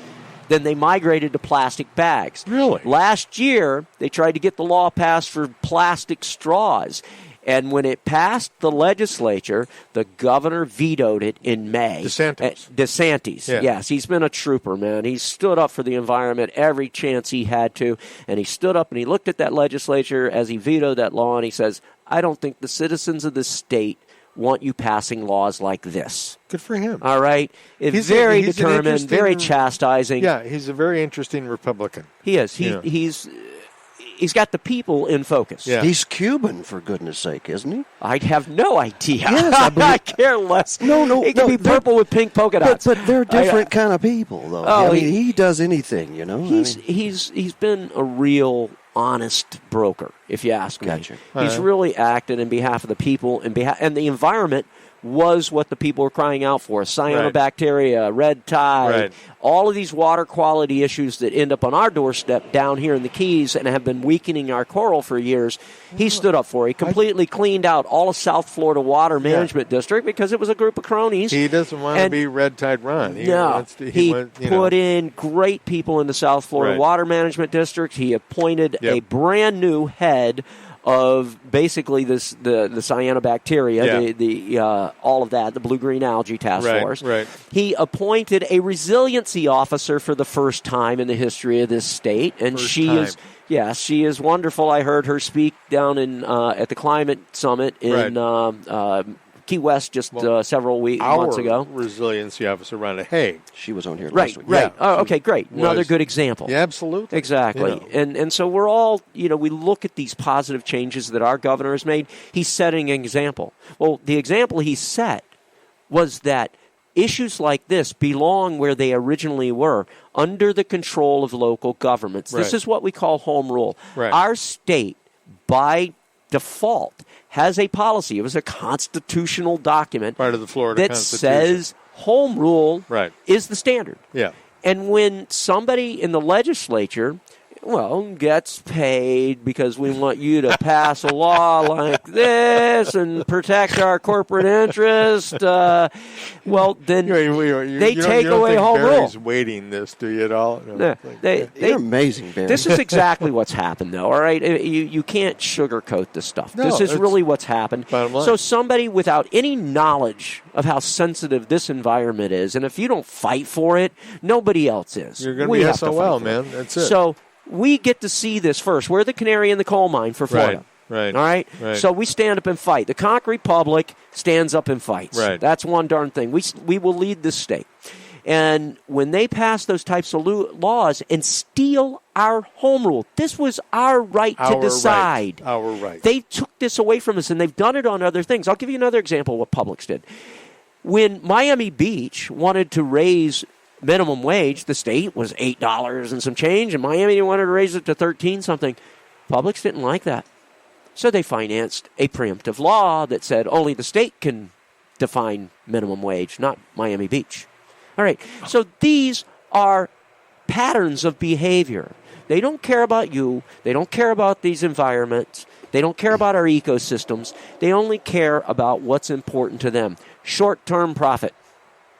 Then they migrated to plastic bags. Really? Last year, they tried to get the law passed for plastic straws. And when it passed the legislature, the governor vetoed it in May. DeSantis, yes. He's been a trooper, man. He stood up for the environment every chance he had to. And he stood up and he looked at that legislature as he vetoed that law and he says, I don't think the citizens of this state want you passing laws like this. Good for him. All right? He's very determined, very chastising. Yeah, he's a very interesting Republican. He is. He's got the people in focus. Yeah. He's Cuban, for goodness sake, isn't he? I have no idea. Yes, I care less. No. He can be purple with pink polka dots. But they're different kind of people, though. Oh, he does anything, He's been a real honest broker, if you ask me. Gotcha. He's really acted in behalf of the people and the environment was what the people were crying out for. Cyanobacteria, red tide, all of these water quality issues that end up on our doorstep down here in the Keys and have been weakening our coral for years. He stood up for it. He completely cleaned out all of South Florida Water Management District because it was a group of cronies. He doesn't want to be Red Tide Ron. He put in great people in the South Florida Water Management District. He appointed a brand new head of basically the cyanobacteria, Yeah. all of that, the blue-green algae task force. Right. He appointed a resiliency officer for the first time in the history of this state, and she is wonderful. I heard her speak down in at the climate summit in Key West just several months ago. Our resiliency officer, Rhonda Haig. She was on here last week. Right. Oh, okay, great. Another good example. Yeah, absolutely. Exactly. And so we're all, we look at these positive changes that our governor has made. He's setting an example. Well, the example he set was that issues like this belong where they originally were, under the control of local governments. This is what we call home rule. Right. Our state, by default, has a policy. It was a constitutional document part of the Florida that Constitution. says home rule is the standard. Yeah. And when somebody in the legislature, gets paid because we want you to pass a law like this and protect our corporate interest, then they take away home rule. Barry's waiting this, do you at all? No. You're amazing, Barry. This is exactly what's happened, though, all right? You can't sugarcoat this stuff. No, this is really what's happened. Bottom line. So somebody without any knowledge of how sensitive this environment is, and if you don't fight for it, nobody else is. You're going to be SOL, man. That's it. So we get to see this first. We're the canary in the coal mine for Florida. Right. All right? So we stand up and fight. The Concrete Republic stands up and fights. Right. That's one darn thing. We will lead this state. And when they pass those types of laws and steal our home rule, this was our right to decide. Our right. They took this away from us, and they've done it on other things. I'll give you another example of what Publix did. When Miami Beach wanted to raise minimum wage, the state was $8 and some change, and Miami wanted to raise it to $13 something. Publix didn't like that. So they financed a preemptive law that said only the state can define minimum wage, not Miami Beach. All right. So these are patterns of behavior. They don't care about you. They don't care about these environments. They don't care about our ecosystems. They only care about what's important to them. Short-term profit.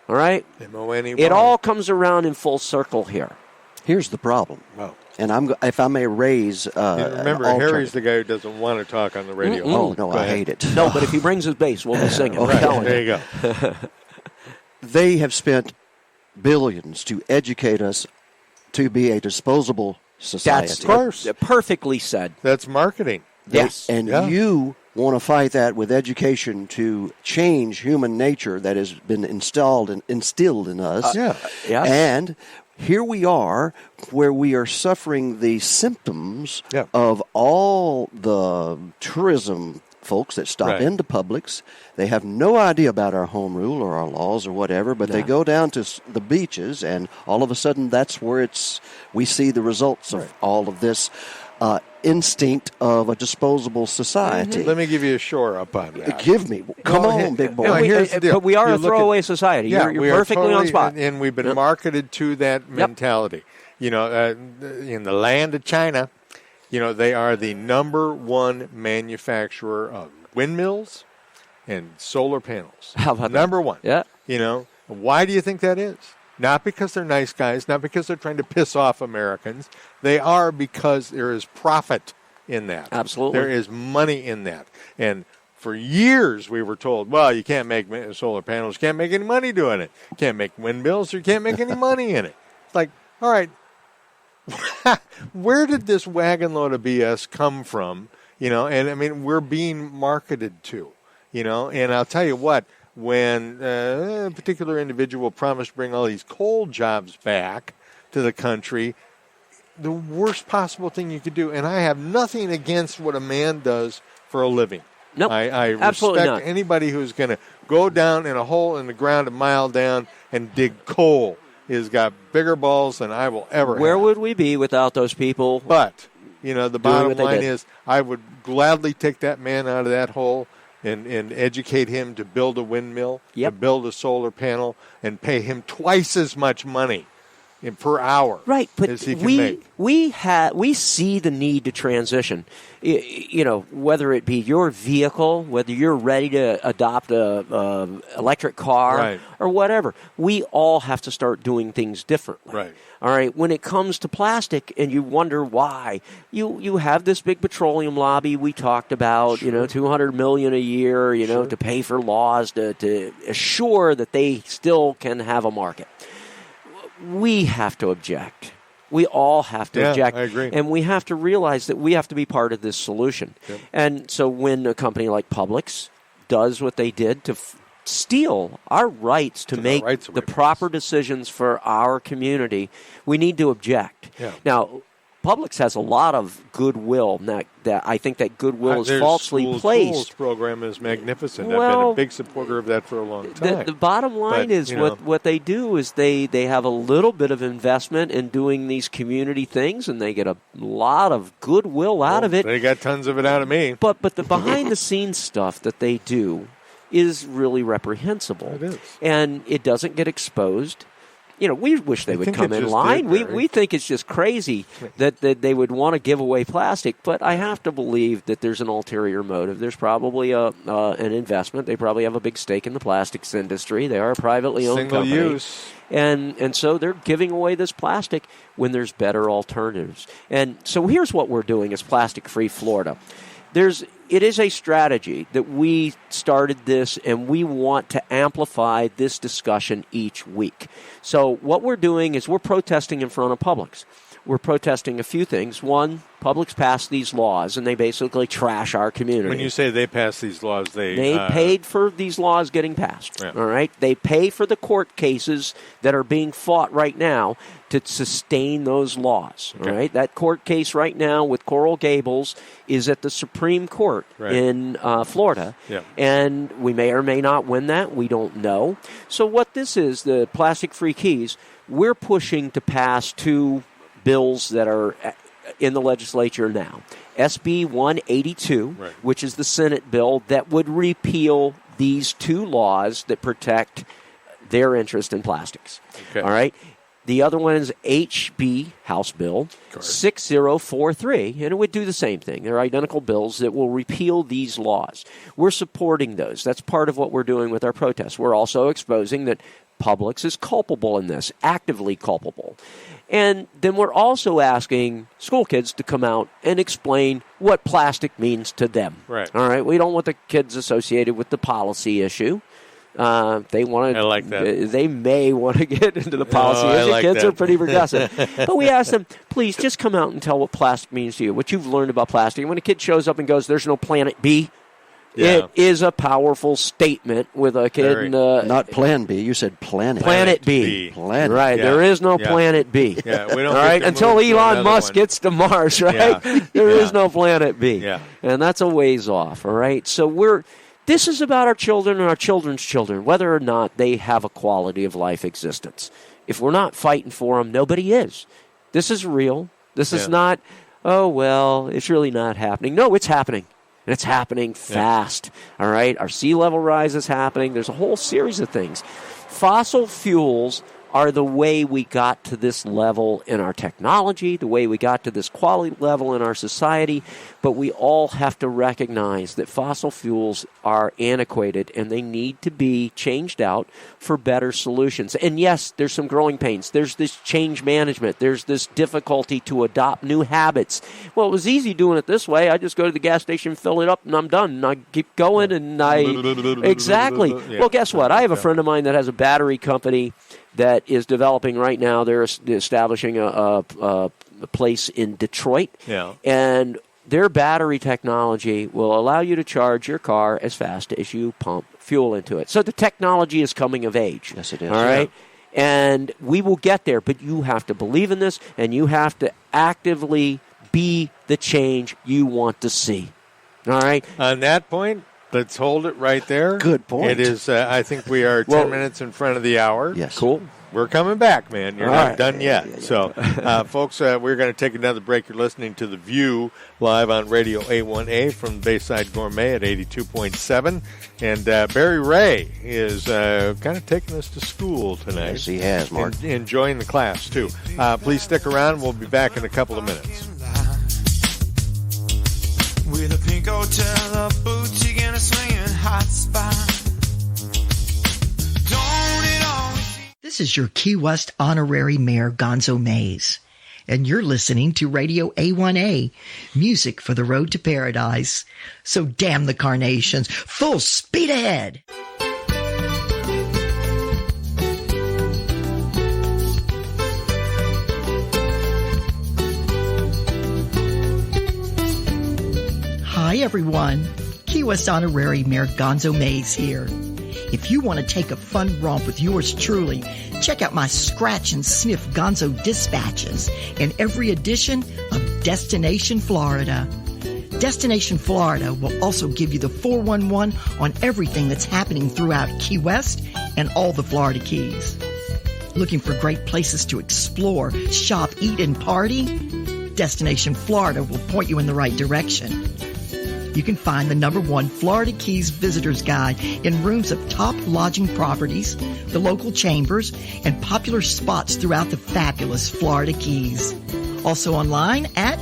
All right? M-O-N-E-Y. It all comes around in full circle here. Here's the problem. Wow. And if I may raise remember, Harry's the guy who doesn't want to talk on the radio. Oh, no, I hate it. No, but if he brings his bass, we'll be singing. There you go. They have spent billions to educate us to be a disposable society. That's, of course, perfectly said. That's marketing. Yes. And you want to fight that with education to change human nature that has been instilled in us. And here we are where we are suffering the symptoms of all the tourism folks that stop into Publix. They have no idea about our home rule or our laws or whatever, but they go down to the beaches, and all of a sudden that's where we see the results of all of this instinct of a disposable society. Let me give you a shore up on that. Give me. Come on, big boy. Here's the deal. But we are a throwaway society. You're perfectly on spot. And we've been marketed to that mentality. In the land of China, they are the number one manufacturer of windmills and solar panels. How about number one? Yeah. Why do you think that is? Not because they're nice guys, not because they're trying to piss off Americans. They are because there is profit in that. Absolutely. There is money in that. And for years we were told, well, you can't make solar panels, you can't make any money doing it. You can't make windmills, you can't make any money in it. It's like, all right, where did this wagon load of BS come from? And I mean, we're being marketed to, and I'll tell you what, when a particular individual promised to bring all these coal jobs back to the country, the worst possible thing you could do, and I have nothing against what a man does for a living. Nope, I absolutely respect not. Anybody who's going to go down in a hole in the ground a mile down and dig coal has got bigger balls than I will ever have. Where would we be without those people? But, the bottom line did. is I would gladly take that man out of that hole and educate him to build a windmill, to build a solar panel, and pay him twice as much money per hour. Right, but as he can make. we see the need to transition. You know, whether it be your vehicle, whether you're ready to adopt a electric car or whatever, we all have to start doing things differently. Right. All right. When it comes to plastic, and you wonder why, you have this big petroleum lobby we talked about. You know, $200 million a year. You know, to pay for laws to assure that they still can have a market. We have to object. We all have to object. I agree. And we have to realize that we have to be part of this solution. Yep. And so when a company like Publix does what they did to steal our rights to make the proper decisions for our community, we need to object. Yeah. Now, Publix has a lot of goodwill. That I think that goodwill is falsely placed. Tools program is magnificent. I've been a big supporter of that for a long time. The bottom line is what they do is they have a little bit of investment in doing these community things, and they get a lot of goodwill out of it. They got tons of it out of me. But the behind-the-scenes stuff that they do is really reprehensible. It is. And it doesn't get exposed. You know, we wish they would come in line. We think it's just crazy that they would want to give away plastic, but I have to believe that there's an ulterior motive. There's probably an investment. They probably have a big stake in the plastics industry. They are a privately owned company. Single use. And so they're giving away this plastic when there's better alternatives. And so here's what we're doing as Plastic Free Florida. It is a strategy that we started this, and we want to amplify this discussion each week. So what we're doing is we're protesting in front of Publix. We're protesting a few things. One, Publix passed these laws, and they basically trash our community. When you say they passed these laws, they paid for these laws getting passed. Yeah. All right, they pay for the court cases that are being fought right now to sustain those laws. Okay. All right, that court case right now with Coral Gables is at the Supreme Court in Florida, and we may or may not win that. We don't know. So what this is, the Plastic-Free Keys, we're pushing to pass two bills that are in the legislature now. SB 182, which is the Senate bill that would repeal these two laws that protect their interest in plastics. Okay. All right. The other one is HB, House Bill 6043, and it would do the same thing. They're identical bills that will repeal these laws. We're supporting those. That's part of what we're doing with our protests. We're also exposing that Publix is culpable in this, actively culpable. And then we're also asking school kids to come out and explain what plastic means to them. Right. All right. We don't want the kids associated with the policy issue. They want to. I like that. They may want to get into the policy issue. Like kids are pretty progressive. But we ask them, please just come out and tell what plastic means to you, what you've learned about plastic. And when a kid shows up and goes, "There's no Planet B," it is a powerful statement with a kid. Not Plan B. You said Planet. Planet B. Planet. Right. Yeah. There is no Planet B. Yeah. We don't. All right. Until Elon Musk gets to Mars, right? Yeah. There is no Planet B. Yeah. And that's a ways off. All right. So this is about our children and our children's children, whether or not they have a quality of life existence. If we're not fighting for them, nobody is. This is real. This is not, oh, well, it's really not happening. No, it's happening. And it's happening fast. All right? Our sea level rise is happening. There's a whole series of things. Fossil fuels are the way we got to this level in our technology, the way we got to this quality level in our society, but we all have to recognize that fossil fuels are antiquated and they need to be changed out for better solutions. And yes, there's some growing pains. There's this change management. There's this difficulty to adopt new habits. Well, it was easy doing it this way. I just go to the gas station, fill it up, and I'm done. And I keep going, and Exactly. Well, guess what? I have a friend of mine that has a battery company that is developing right now. They're establishing a place in Detroit. Yeah. And their battery technology will allow you to charge your car as fast as you pump fuel into it. So the technology is coming of age. Yes, it is. All right? Yeah. And we will get there, but you have to believe in this, and you have to actively be the change you want to see. All right? On that point, let's hold it right there. Good point. It is, I think we are 10 minutes in front of the hour. Yes. Cool. we're coming back, man. You're not done yet. So, folks, we're going to take another break. You're listening to The View live on Radio A1A from Bayside Gourmet at 82.7. And Barry Wray is kind of taking us to school tonight. Yes, he has, Mark. And enjoying the class, too. Please stick around. We'll be back in a couple of minutes. With a pink hotel, a boutique, and a swinging hot spot. This is your Key West Honorary Mayor, Gonzo Mays, and you're listening to Radio A1A, music for the road to paradise. So damn the carnations, full speed ahead! Hi everyone, Key West Honorary Mayor Gonzo Mays here. If you want to take a fun romp with yours truly, check out my Scratch and Sniff Gonzo Dispatches in every edition of Destination Florida. Destination Florida will also give you the 411 on everything that's happening throughout Key West and all the Florida Keys. Looking for great places to explore, shop, eat, and party? Destination Florida will point you in the right direction. You can find the #1 Florida Keys Visitor's Guide in rooms of top lodging properties, the local chambers, and popular spots throughout the fabulous Florida Keys. Also online at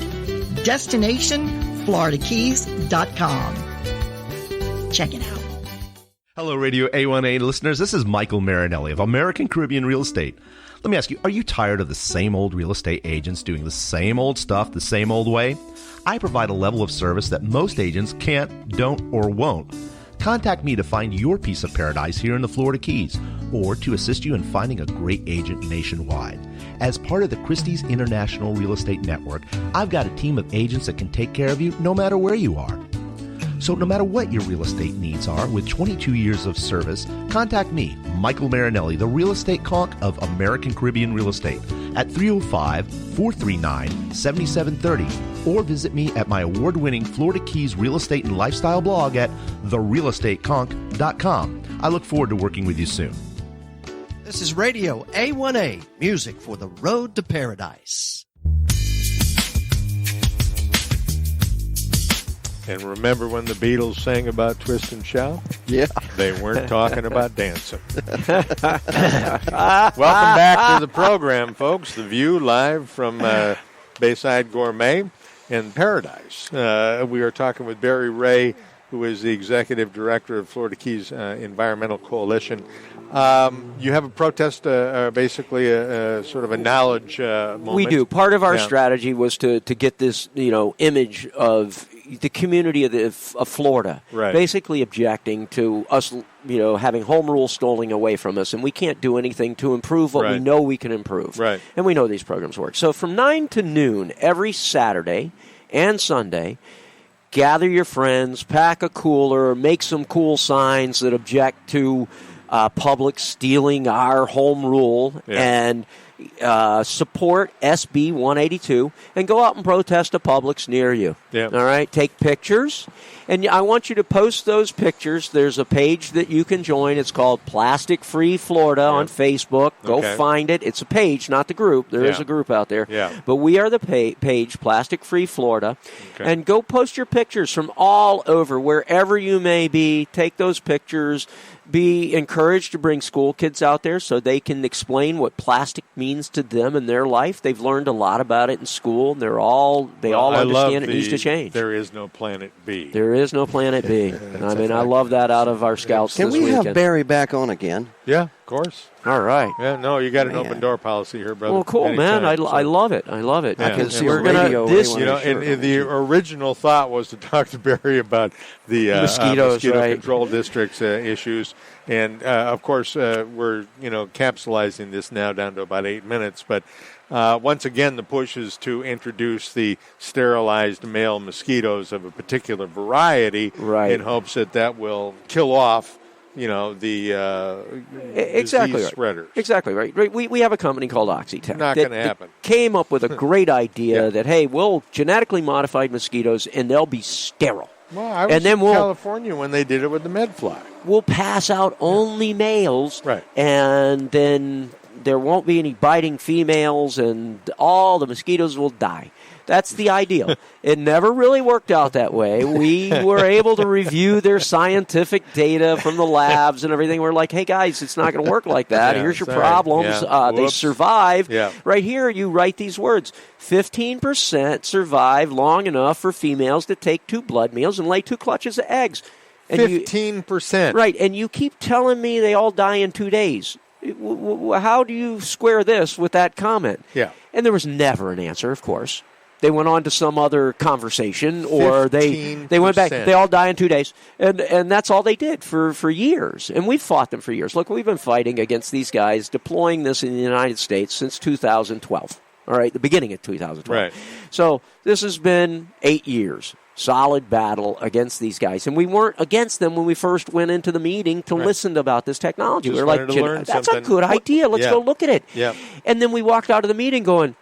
destinationfloridakeys.com. Check it out. Hello, Radio A1A listeners. This is Michael Marinelli of American Caribbean Real Estate. Let me ask you, are you tired of the same old real estate agents doing the same old stuff the same old way? I provide a level of service that most agents can't, don't, or won't. Contact me to find your piece of paradise here in the Florida Keys, or to assist you in finding a great agent nationwide. As part of the Christie's International Real Estate Network, I've got a team of agents that can take care of you no matter where you are. So no matter what your real estate needs are, with 22 years of service, contact me, Michael Marinelli, the real estate conch of American Caribbean Real Estate, at 305-439-7730, or visit me at my award-winning Florida Keys Real Estate and Lifestyle blog at therealestateconch.com. I look forward to working with you soon. This is Radio A1A, music for the road to paradise. And remember when the Beatles sang about twist and shout? Yeah. They weren't talking about dancing. Welcome back to the program, folks. The View live from Bayside Gourmet in Paradise. We are talking with Barry Wray, who is the Executive Director of Florida Keys Environmental Coalition. You have a protest, basically a sort of a knowledge moment. We do. Part of our strategy was to get this, image of the community of Florida, right, basically objecting to us, having home rule stolen away from us, and we can't do anything to improve what we know we can improve. Right. And we know these programs work. So from 9 to noon every Saturday and Sunday, gather your friends, pack a cooler, make some cool signs that object to public stealing our home rule, and support SB 182, and go out and protest a Publix near you. Yeah. All right? Take pictures, and I want you to post those pictures. There's a page that you can join. It's called Plastic Free Florida on Facebook. Go find it. It's a page, not the group. There is a group out there. Yeah. But we are the page, Plastic Free Florida. Okay. And go post your pictures from all over, wherever you may be. Take those pictures. Be encouraged to bring school kids out there so they can explain what plastic means to them in their life. They've learned a lot about it in school, and they all understand it needs to change. There is no Planet B. There is no Planet B. I love that out of our scouts this weekend. Can we have Barry back on again? Yeah, of course. All right. Yeah, no, you got an open door policy here, brother. Well, cool, man. I love it. I love it. I can see we're gonna this. The original thought was to talk to Barry about the mosquito control districts issues, and of course we're capsulizing this now down to about 8 minutes. But once again, the push is to introduce the sterilized male mosquitoes of a particular variety, in hopes that will kill off the disease spreaders. Exactly right. We have a company called Oxitec. Not going to happen. Came up with a great idea that, hey, we'll genetically modified mosquitoes and they'll be sterile. Well, I was in California when they did it with the medfly. We'll pass out only males, right, and then there won't be any biting females, and all the mosquitoes will die. That's the ideal. It never really worked out that way. We were able to review their scientific data from the labs and everything. We're like, hey, guys, it's not going to work like that. Here's your problems. They survive. Right here, you write these words. 15% survive long enough for females to take 2 blood meals and lay 2 clutches of eggs. And 15%. Right, and you keep telling me they all die in 2 days. How do you square this with that comment? Yeah. And there was never an answer, of course. They went on to some other conversation, or they went back. They all die in 2 days, and that's all they did for years. And we've fought them for years. Look, we've been fighting against these guys, deploying this in the United States since 2012. All right, the beginning of 2012. Right. So this has been 8 years. Solid battle against these guys. And we weren't against them when we first went into the meeting to listen about this technology. We were like, that's a good idea. Let's go look at it. Yeah. And then we walked out of the meeting going,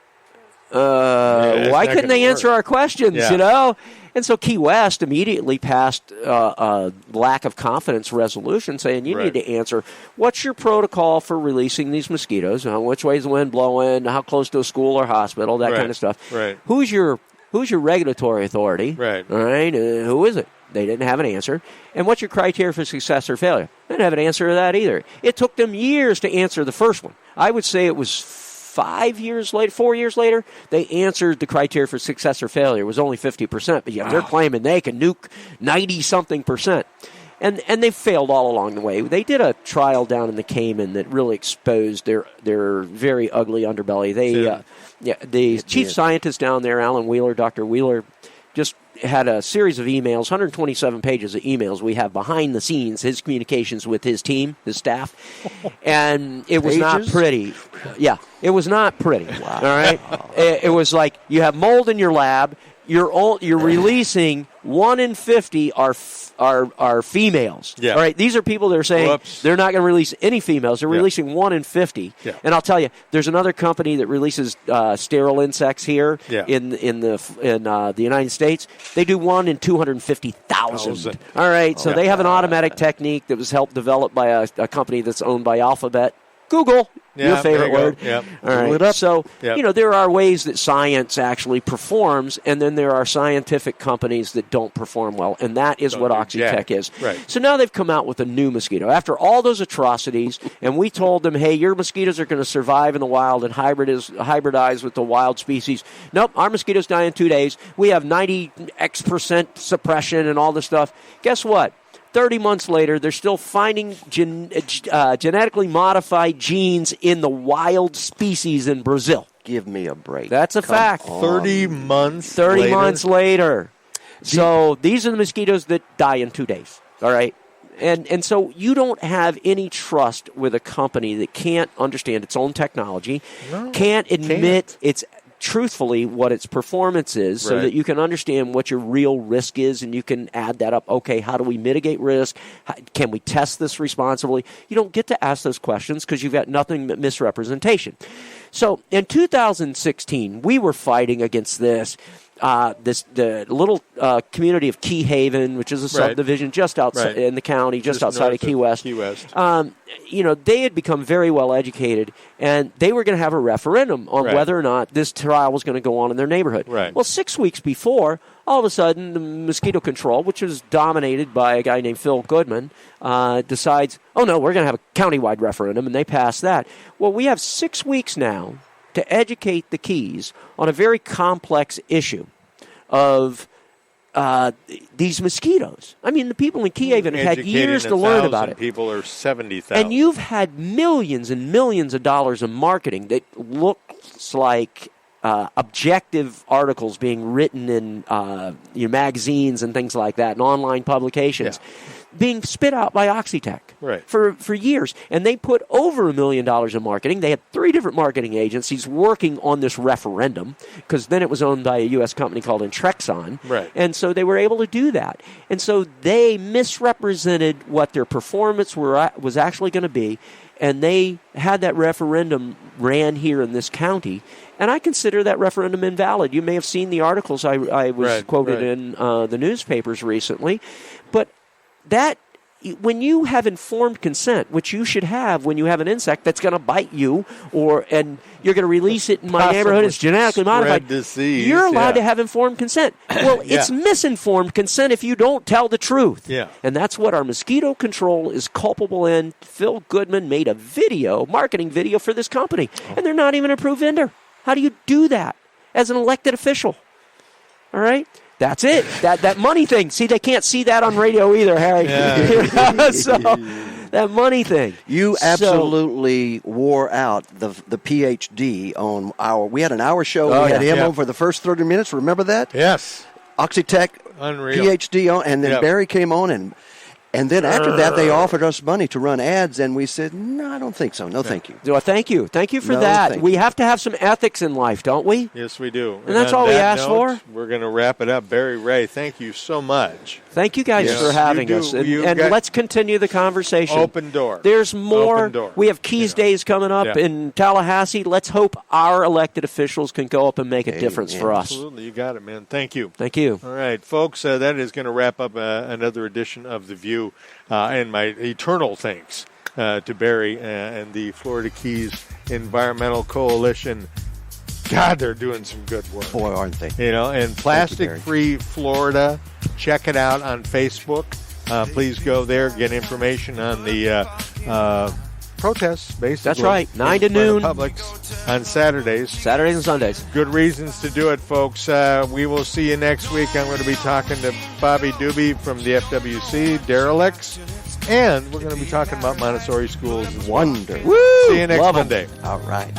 why couldn't they answer our questions, you know? And so Key West immediately passed a lack of confidence resolution saying you need to answer, what's your protocol for releasing these mosquitoes? Which way is the wind blowing? How close to a school or hospital? That kind of stuff. Right. Who's your regulatory authority? Right. All right. Who is it? They didn't have an answer. And what's your criteria for success or failure? They didn't have an answer to that either. It took them years to answer the first one. I would say it was 4 years later, they answered the criteria for success or failure. It was only 50%, but they're claiming they can nuke 90-something%. And they failed all along the way. They did a trial down in the Cayman that really exposed their very ugly underbelly. The chief scientist down there, Alan Wheeler, Dr. Wheeler, just had a series of emails, 127 pages of emails we have behind the scenes, his communications with his team, his staff, and it was not pretty. Yeah, it was not pretty. Wow. All right, it was like you have mold in your lab. You're releasing 1 in 50 are females. Yeah. All right, these are people that are saying they're not going to release any females. They're releasing 1 in 50. Yeah. And I'll tell you, there's another company that releases sterile insects here in the United States. They do 1 in 250,000. All right, so they have an automatic technique that was helped develop by a company that's owned by Alphabet. Google, your favorite word. Yep. All right. So, there are ways that science actually performs, and then there are scientific companies that don't perform well, and that is what Oxitec is. Right. So now they've come out with a new mosquito. After all those atrocities, and we told them, hey, your mosquitoes are going to survive in the wild and hybridize with the wild species. Nope, our mosquitoes die in 2 days. We have 90% suppression and all this stuff. Guess what? 30 months later, they're still finding genetically modified genes in the wild species in Brazil. Give me a break. That's a fact. 30 months 30 months later. So these are the mosquitoes that die in 2 days. All right? And so you don't have any trust with a company that can't understand its own technology, can't admit its truthfully what its performance is so that you can understand what your real risk is and you can add that up. Okay, how do we mitigate risk? Can we test this responsibly? You don't get to ask those questions because you've got nothing but misrepresentation. So in 2016, we were fighting against this. The little community of Key Haven, which is a subdivision just outside in the county, just outside of Key West. They had become very well educated, and they were going to have a referendum on whether or not this trial was going to go on in their neighborhood. Right. Well, 6 weeks before, all of a sudden, the mosquito control, which was dominated by a guy named Phil Goodman, decides, oh no, we're going to have a countywide referendum, and they passed that. Well, we have 6 weeks now to educate the Keys on a very complex issue of these mosquitoes. I mean, the people in Key Haven have had years to learn about it. People are 70,000. And you've had millions and millions of dollars of marketing that looks like objective articles being written in magazines and things like that, and online publications. Being spit out by Oxitec for years. And they put over $1 million in marketing. They had 3 different marketing agencies working on this referendum because then it was owned by a U.S. company called Intrexon. Right. And so they were able to do that. And so they misrepresented what their performance was actually going to be, and they had that referendum ran here in this county. And I consider that referendum invalid. You may have seen the articles I was quoted in the newspapers recently. But that when you have informed consent, which you should have when you have an insect that's going to bite you, and you're going to release it in my neighborhood, it's genetically modified, disease, you're allowed to have informed consent. Well, it's misinformed consent if you don't tell the truth. Yeah. And that's what our mosquito control is culpable in. Phil Goodman made a marketing video for this company, and they're not even an approved vendor. How do you do that as an elected official? All right? That's it. That money thing. See, they can't see that on radio either, Harry. Yeah. So that money thing. You absolutely wore out the PhD on we had an hour show. We had him on for the first 30 minutes. Remember that? Yes. Oxytech, unreal. PhD on, and then Barry came on, and then after that, they offered us money to run ads, and we said, no, I don't think so. No, thank you. Well, thank you. Thank you for that. We have to have some ethics in life, don't we? Yes, we do. And that's all we ask for. We're going to wrap it up. Barry Wray, thank you so much. Thank you guys for having us. And let's continue the conversation. Open door. There's more. Open door. We have Keys Days coming up in Tallahassee. Let's hope our elected officials can go up and make a difference for us. Absolutely. You got it, man. Thank you. Thank you. All right, folks, that is going to wrap up another edition of The View. And my eternal thanks to Barry and the Florida Keys Environmental Coalition. God, they're doing some good work. Boy, aren't they? And Plastic Free Florida. Check it out on Facebook. Please go there, get information on the protests, basically. That's right, 9 to noon. Publix on Saturdays. Saturdays and Sundays. Good reasons to do it, folks. We will see you next week. I'm going to be talking to Bobby Doobie from the FWC, Derelicts, and we're going to be talking about Montessori schools. Wonder. Woo! See you next Monday. All right.